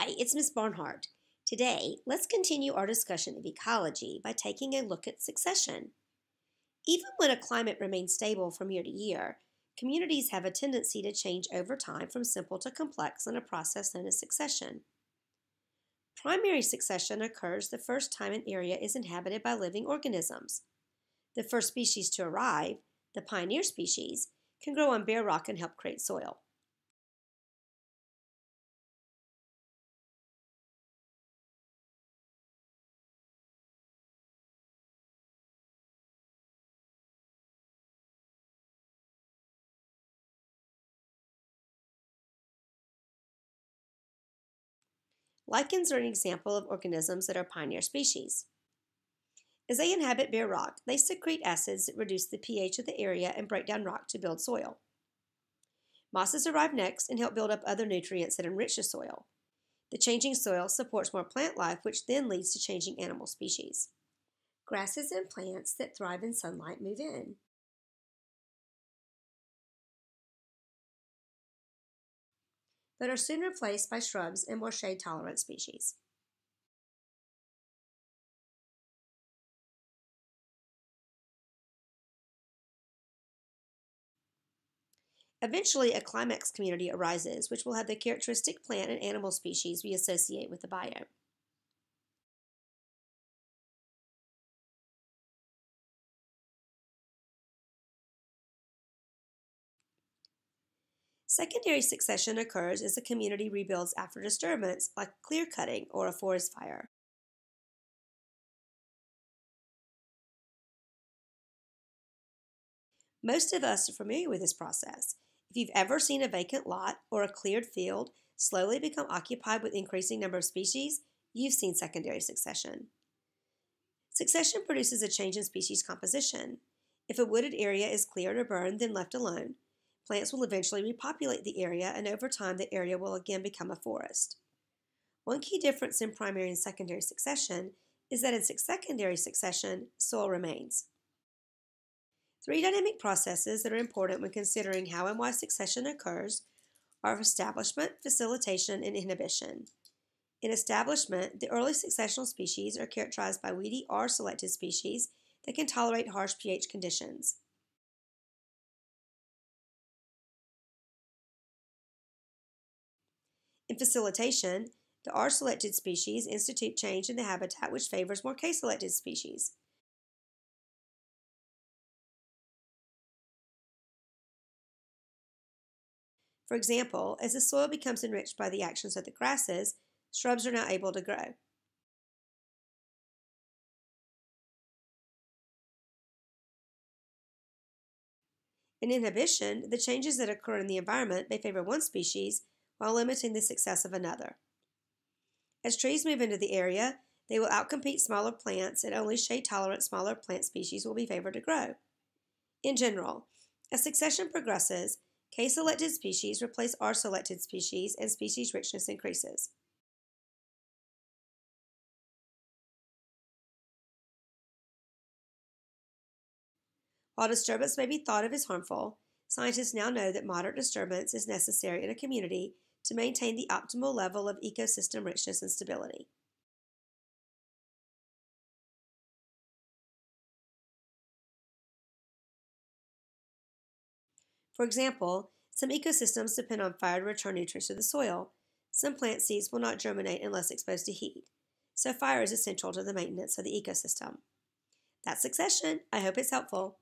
Hi, it's Miss Barnhart. Today, let's continue our discussion of ecology by taking a look at succession. Even when a climate remains stable from year to year, communities have a tendency to change over time from simple to complex in a process known as succession. Primary succession occurs the first time an area is inhabited by living organisms. The first species to arrive, the pioneer species, can grow on bare rock and help create soil. Lichens are an example of organisms that are pioneer species. As they inhabit bare rock, they secrete acids that reduce the pH of the area and break down rock to build soil. Mosses arrive next and help build up other nutrients that enrich the soil. The changing soil supports more plant life, which then leads to changing animal species. Grasses and plants that thrive in sunlight move in. But are soon replaced by shrubs and more shade-tolerant species. Eventually, a climax community arises, which will have the characteristic plant and animal species we associate with the biome. Secondary succession occurs as a community rebuilds after disturbance, like clear cutting or a forest fire. Most of us are familiar with this process. If you've ever seen a vacant lot or a cleared field slowly become occupied with increasing number of species, you've seen secondary succession. Succession produces a change in species composition. If a wooded area is cleared or burned, then left alone, plants will eventually repopulate the area, and over time the area will again become a forest. One key difference in primary and secondary succession is that in secondary succession, soil remains. Three dynamic processes that are important when considering how and why succession occurs are establishment, facilitation, and inhibition. In establishment, the early successional species are characterized by weedy R-selected species that can tolerate harsh pH conditions. In facilitation, the R-selected species institute change in the habitat which favors more K-selected species. For example, as the soil becomes enriched by the actions of the grasses, shrubs are now able to grow. In inhibition, the changes that occur in the environment may favor one species while limiting the success of another. As trees move into the area, they will outcompete smaller plants, and only shade-tolerant smaller plant species will be favored to grow. In general, as succession progresses, K-selected species replace R-selected species and species richness increases. While disturbance may be thought of as harmful, scientists now know that moderate disturbance is necessary in a community to maintain the optimal level of ecosystem richness and stability. For example, some ecosystems depend on fire to return nutrients to the soil. Some plant seeds will not germinate unless exposed to heat, so fire is essential to the maintenance of the ecosystem. That's succession. I hope it's helpful.